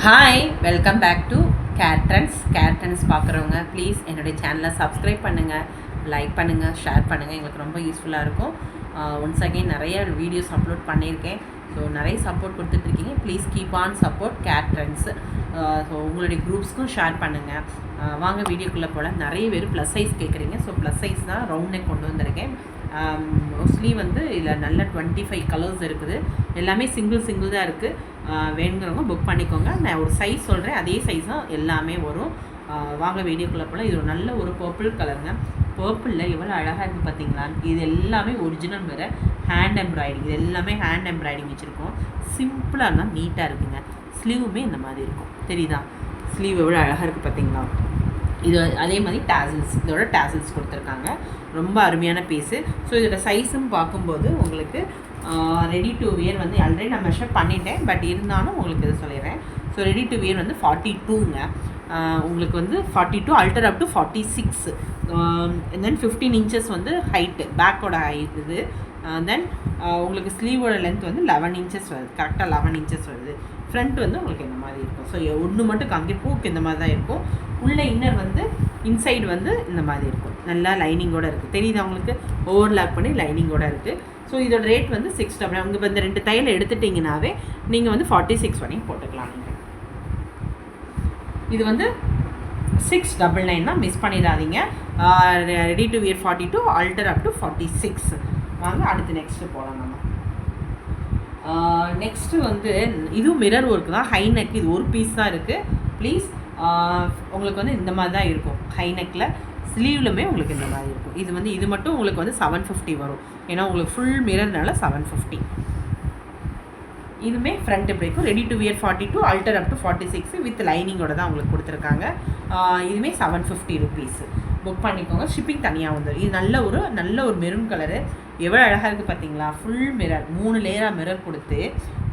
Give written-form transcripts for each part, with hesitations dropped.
Hi, welcome back to care trends பார்க்குறவங்க please என்னுடைய சேனலை சப்ஸ்கிரைப் பண்ணுங்கள், லைக் பண்ணுங்கள், ஷேர் பண்ணுங்கள். எங்களுக்கு ரொம்ப யூஸ்ஃபுல்லாக இருக்கும். ஒன்ஸ் அகெயின் நிறைய வீடியோஸ் அப்லோட் பண்ணியிருக்கேன். ஸோ நிறைய சப்போர்ட் கொடுத்துட்ருக்கீங்க. Please keep on support care trends. So உங்களுடைய குரூப்ஸ்க்கும் ஷேர் பண்ணுங்கள். வாங்க வீடியோக்குள்ளே போல். நிறைய பேர் ப்ளஸ் சைஸ் கேட்குறீங்க. ஸோ ப்ளஸ் சைஸ் தான் ரவுண்ட் நெக் கொண்டு வந்திருக்கேன். மோஸ்ட்லி வந்து இதில் நல்ல 25 கலர்ஸ் இருக்குது. எல்லாமே சிங்கிள் தான் இருக்குது. வேணுங்கிறவங்க புக் பண்ணிக்கோங்க. நான் ஒரு சைஸ் சொல்கிறேன், அதே சைஸ் தான் எல்லாமே வரும். வாங்க வீடியோக்குள்ளே போல். இது ஒரு நல்ல ஒரு பர்பிள் கலருங்க. பர்பிளில் எவ்வளோ அழகாக இருக்குது பார்த்தீங்களா? இது எல்லாமே ஒரிஜினல் வேறு ஹேண்ட் எம்ப்ராய்டிங். இது எல்லாமே ஹேண்ட் எம்ப்ராய்டிங் வச்சுருக்கோம். சிம்பிளாக இருந்தால் நீட்டாக இருக்குங்க. ஸ்லீவுமே இந்த மாதிரி இருக்கும், தெரியுதா? ஸ்லீவ் எவ்வளோ அழகாக இருக்குது பார்த்தீங்களா? இது அதே மாதிரி டேசல்ஸ், இதோட டேசல்ஸ் கொடுத்துருக்காங்க. ரொம்ப அருமையான பீஸு. ஸோ இதோட சைஸும் பார்க்கும்போது உங்களுக்கு ரெடி டு வியர் வந்து ஆல்ரெடி நான் மெஷர் பண்ணிட்டேன், பட் இருந்தாலும் உங்களுக்கு இது சொல்லிடுறேன். ஸோ ரெடி டு வியர் வந்து 42ங்க. உங்களுக்கு வந்து 42 alter up to 46. Then 15 inches வந்து ஹைட்டு, பேக்கோட ஹைட் இது. தென் உங்களுக்கு ஸ்லீவோட லென்த் வந்து 11 இன்ச்சஸ் வருது. கரெக்டாக 11 இன்ச்சஸ் வருது. ஃப்ரண்ட் வந்து உங்களுக்கு இந்த மாதிரி இருக்கும். ஸோ ஒன்று மட்டும் காமிக்க பூக்கு இந்த மாதிரி தான் இருக்கும். உள்ள இன்னர் வந்து இன்சைடு வந்து இந்த மாதிரி இருக்கும். நல்லா லைனிங்கோடு இருக்குது, தெரியுது உங்களுக்கு? ஓவர்லாக் பண்ணி லைனிங்கோடு இருக்குது. ஸோ இதோட ரேட் வந்து 699. உங்கள் இந்த 2 தையல் எடுத்துட்டிங்கனாவே நீங்கள் வந்து 46 வரையும் போட்டுக்கலாம். நீங்கள் இது வந்து 699 தான், மிஸ் பண்ணிடாதீங்க. Ready to wear 42, alter up to 46. வாங்க அடுத்து நெக்ஸ்ட்டு போகலாம். நம்ம நெக்ஸ்ட்டு வந்து இதுவும் மிரர் ஒர்க் தான், ஹை நெக். இது ஒரு பீஸ் தான் இருக்குது. ப்ளீஸ் உங்களுக்கு வந்து இந்த மாதிரி தான் இருக்கும். ஹை நெக்கில் ஸ்லீவ்லுமே உங்களுக்கு இந்த மாதிரி இருக்கும். இது வந்து இது மட்டும் உங்களுக்கு வந்து 750 வரும். ஏன்னா உங்களுக்கு ஃபுல் மிரர்னால 750. இதுவுமே ஃப்ரண்ட் எப்படி இருக்கும்? Ready to wear 42, alter up to 46 with லைனிங்கோட தான் உங்களுக்கு கொடுத்துருக்காங்க. இதுவுமே 750 ருபீஸ். புக் பண்ணிக்கோங்க. ஷிப்பிங் தனியாக வந்துடும். இது நல்ல ஒரு மெரூன் கலரு. எவ்வளோ அழகாக இருக்குது பார்த்தீங்களா? ஃபுல் மிரர், 3 லேயராக மிரர் கொடுத்து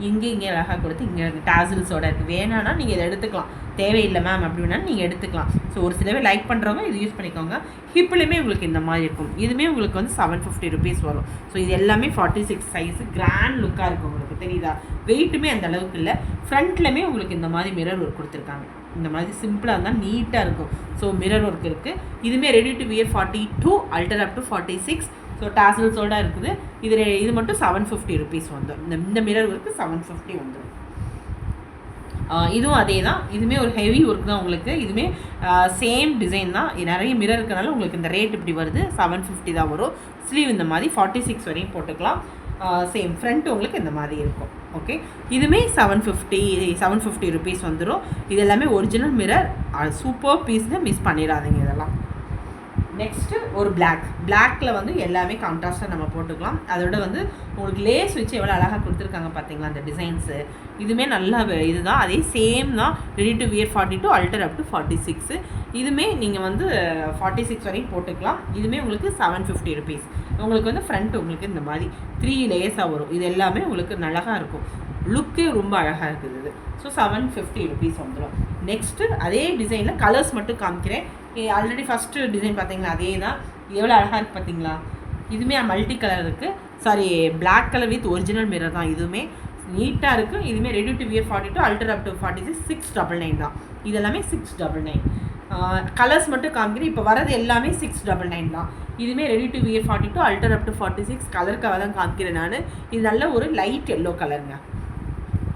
இங்கே அழகாக கொடுத்து இங்கே டேசல்ஸோட இருக்குது. வேணான்னா நீங்கள் இதை எடுத்துக்கலாம். தேவையில்லை மேம் அப்படி வேணாலும் நீங்கள் எடுத்துக்கலாம். ஸோ ஒரு சில பேர் லைக் பண்ணுறவங்க இது யூஸ் பண்ணிக்கோங்க. ஹிப்லையுமே உங்களுக்கு இந்த மாதிரி இருக்கும். இதுவுமே உங்களுக்கு வந்து 750 ருபீஸ் வரும். ஸோ இது எல்லாமே 46 சைஸு. கிராண்ட் லுக்காக இருக்கும் உங்களுக்கு, தெரியுதா? வெயிட்டுமே அந்த அளவுக்கு இல்லை. ஃப்ரண்ட்லையுமே உங்களுக்கு இந்த மாதிரி மிரர் ஒர்க் கொடுத்துருக்காங்க. இந்த மாதிரி சிம்பிளாக இருந்தால் நீட்டாக இருக்கும். ஸோ மிரர் ஒர்க் இருக்குது. இதுவுமே ready to wear 42, alter up to 46. So டாசல்ஸோடு இருக்குது. இது மட்டும் 750 ருபீஸ் வந்துடும். இந்த மிரர் ஒர்க்கு 750 வந்துடும். இதுவும் அதே தான். இதுவுமே ஒரு ஹெவி ஒர்க் தான் உங்களுக்கு. இதுவுமே சேம் டிசைன் தான். நிறைய மிரர் இருக்கிறனால உங்களுக்கு இந்த ரேட் இப்படி வருது. 750 தான் வரும். ஸ்லீவ் இந்த மாதிரி 46 வரையும் போட்டுக்கலாம். சேம் ஃப்ரண்ட் உங்களுக்கு இந்த மாதிரி இருக்கும். ஓகே, இதுவுமே 750 ருபீஸ் வந்துடும். இது எல்லாமே ஒரிஜினல் மிரர். சூப்பர் பீஸ்னு மிஸ் பண்ணிடாதீங்க இதெல்லாம். நெக்ஸ்ட்டு ஒரு பிளாக்கில் வந்து எல்லாமே கான்ட்ராஸ்ட்டாக நம்ம போட்டுக்கலாம். அதோட வந்து உங்களுக்கு லேஸ் வச்சு எவ்வளோ அழகாக கொடுத்துருக்காங்க பார்த்தீங்களா அந்த டிசைன்ஸு. இதுவுமே நல்லா இதுதான், அதே சேம் தான். Ready to wear 42, alter up to 46. இதுவுமே நீங்கள் வந்து 46 வரையும் போட்டுக்கலாம். இதுவுமே உங்களுக்கு 750 ருபீஸ். உங்களுக்கு வந்து ஃப்ரண்ட் உங்களுக்கு இந்த மாதிரி 3 லேயர்ஸாக வரும். இது எல்லாமே உங்களுக்கு அழகாக இருக்கும். லுக்கே ரொம்ப அழகாக இருக்குது இது. ஸோ 750 ருபீஸ் வந்துடும். நெக்ஸ்ட்டு அதே டிசைனில் கலர்ஸ் மட்டும் காமிக்கிறேன். ஆல்ரெடி ஃபஸ்ட்டு டிசைன் பார்த்தீங்களா, அதே தான். எவ்வளோ அழகாக இருக்குது பார்த்தீங்களா? இதுவுமே மல்டி கலர் இருக்குது. Sorry, black colour with original mirror தான். இதுவுமே நீட்டாக இருக்குது. இதுவுமே ready to wear 42, alter up to 46, 699 தான். இது எல்லாமே 699. கலர்ஸ் மட்டும் காமிக்கிறேன். இப்போ வரது எல்லாமே 699 தான். இதுவுமே ready to wear 42, alter up to 46. கலருக்காக தான் காமிக்கிறேன் நான். இது நல்ல ஒரு லைட் எல்லோ கலருங்க.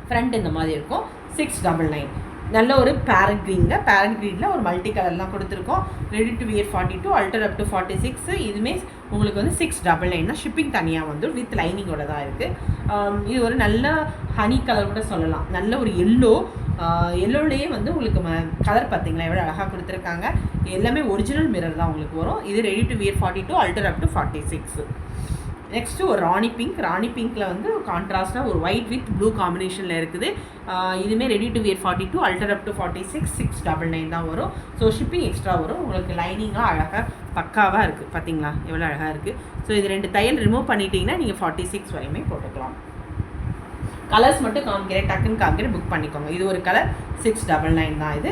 ஃப்ரண்ட் இந்த மாதிரி இருக்கும். 699. நல்ல ஒரு பேரட் க்ரீனுங்க. பேரட் க்ரீனில் ஒரு மல்டி கலர்லாம் கொடுத்துருக்கோம். Ready to wear 42, alter up to 46. இதுவுமே உங்களுக்கு வந்து 699 தான். ஷிப்பிங் தனியாக வந்துடும். வித் லைனிங்கோட தான் இருக்குது. இது ஒரு நல்ல ஹனி கலர் கூட சொல்லலாம். நல்ல ஒரு எல்லோலேயே வந்து உங்களுக்கு கலர் பார்த்தீங்களா எவ்வளோ அழகாக கொடுத்துருக்காங்க. எல்லாமே ஒரிஜினல் மிரர் தான் உங்களுக்கு வரும். இது ready to wear 42, alter up to 46. Next ஒரு ராணி பிங்க்கில் வந்து கான்ட்ராஸ்ட்டாக ஒரு ஒயிட் வித் ப்ளூ காம்பினேஷனில் இருக்குது. இதுவுமே ready to wear 42, alter up to 46, 699 தான் வரும். ஸோ ஷிப்பிங் எக்ஸ்ட்ரா வரும். உங்களுக்கு லைனிங்காக அழகாக பக்காவாக இருக்குது. பார்த்தீங்களா எவ்வளோ அழகாக இருக்குது? ஸோ இது 2 தையல் ரிமூவ் பண்ணிட்டீங்கன்னா நீங்கள் 46 வரையுமே போட்டுக்கலாம். கலர்ஸ் மட்டும் காமிக்கிறேன், டக்குன்னு காமிக்கிறேன், புக் பண்ணிக்கோங்க. இது ஒரு கலர் 699 தான் இது.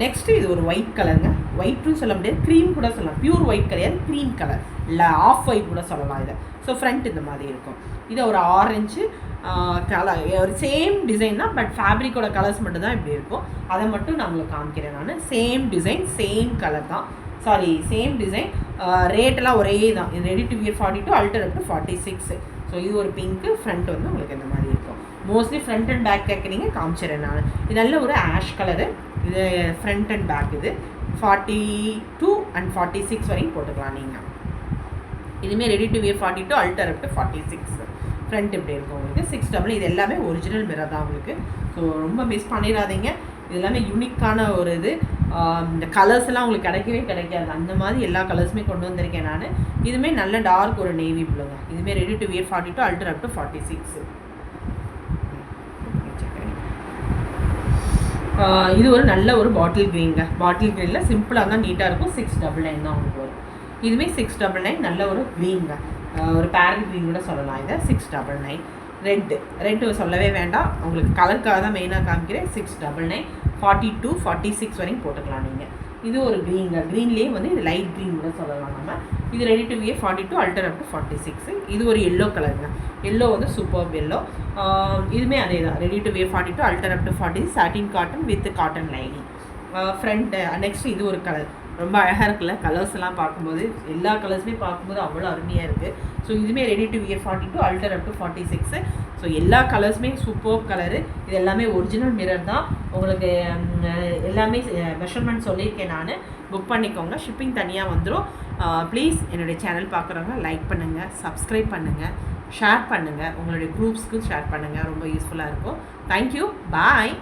நெக்ஸ்ட்டு இது ஒரு ஒயிட் கலருங்க. ஒயிட்டும் சொல்ல முடியாது, க்ரீம் கூட சொல்லலாம். பியூர் ஒயிட் கிடையாது, க்ரீம் கலர் இல்லை, ஆஃப் ஒயிட் கூட சொல்லலாம் இதை. ஸோ ஃப்ரண்ட் இந்த மாதிரி இருக்கும். இது ஒரு ஆரஞ்சு கலர், ஒரு சேம் டிசைன் தான், பட் ஃபேப்ரிக்கோட கலர்ஸ் மட்டும் தான் இப்படி இருக்கும். அதை மட்டும் நான் உங்களுக்கு காமிக்கிறேன். நான் சேம் டிசைன் சேம் கலர் தான், சாரி சேம் டிசைன், ரேட்டெல்லாம் ஒரே தான். இது ready to wear 42, alter up to 46. So இது ஒரு பிங்க்கு, ஃப்ரண்ட் வந்து உங்களுக்கு இந்த மாதிரி இருக்கும். மோஸ்ட்லி ஃப்ரண்ட் அண்ட் பேக் கேட்குறீங்க, காமிச்சிடறேன் நான். இது நல்ல ஒரு ஆஷ் கலரு, இது ஃப்ரண்ட் அண்ட் பேக். இது 42 and 46 வரைக்கும் போட்டுக்கலாம் நீங்கள். இதுவுமே ready to wear 42, alter up to 46. Front இப்படி இருக்கும் உங்களுக்கு. 6 இது எல்லாமே ஒரிஜினல் மிரர் தான் உங்களுக்கு. ஸோ ரொம்ப மிஸ் பண்ணிடாதீங்க. இது எல்லாமே யூனிக்கான ஒரு இது. இந்த கலர்ஸ் எல்லாம் உங்களுக்கு கிடைக்கவே கிடைக்காது. அந்த மாதிரி எல்லா கலர்ஸுமே கொண்டு வந்திருக்கேன் நான். இதுவுமே நல்ல டார்க் ஒரு நேவி ப்ளூங்க. இதுவுமே ready to wear 42, alter up to 46. இது ஒரு நல்ல ஒரு பாட்டில் க்ரீனுங்க. பாட்டில் க்ரீனில் சிம்பிளாக தான் நீட்டாக இருக்கும். 699 தான் உங்களுக்கு வரும். இதுவுமே 699, நல்ல ஒரு க்ரீனுங்க, ஒரு பேரட் க்ரீன் கூட சொல்லலாம். இதை 699. ரெட்டு சொல்லவே வேண்டாம், உங்களுக்கு கலருக்காக தான் மெயினாக காமிக்கிறேன். 699, 42, 46 வரைக்கும் போட்டுக்கலாம் நீங்கள். இது ஒரு க்ரீனுங்க. க்ரீன்லேயே வந்து இது லைட் க்ரீன் கூட சொல்லலாம் நம்ம. இது ready to wear 42, alter up to 46. இது ஒரு எல்லோ கலருங்க. எல்லோ வந்து சூப்பர் எல்லோ. இதுவுமே அதே தான், ready to wear 42, alter up to 46. Satin cotton with cotton lining. Front next இது ஒரு கலர், ரொம்ப அழகாக இருக்குல்ல. கலர்ஸ் எல்லாம் பார்க்கும்போது எல்லா கலர்ஸுமே பார்க்கும்போது அவ்வளோ அருமையாக இருக்குது. ஸோ இதுவுமே ready to wear 42, alter up to 46. So எல்லா கலர்ஸுமே சூப்பர் கலரு. இது எல்லாமே ஒரிஜினல் மிரர் தான். உங்களுக்கு எல்லாமே மெஷர்மெண்ட் சொல்லியிருக்கேன் நான். புக் பண்ணிக்கோங்க, ஷிப்பிங் தனியாக வந்துடும். ப்ளீஸ் என்னுடைய சேனல் பார்க்குறவங்க லைக் பண்ணுங்கள், சப்ஸ்கிரைப் பண்ணுங்கள், ஷேர் பண்ணுங்கள், உங்களுடைய குரூப்ஸ்க்கு ஷேர் பண்ணுங்கள். ரொம்ப யூஸ்ஃபுல்லாக இருக்கும். தேங்க்யூ, பாய்.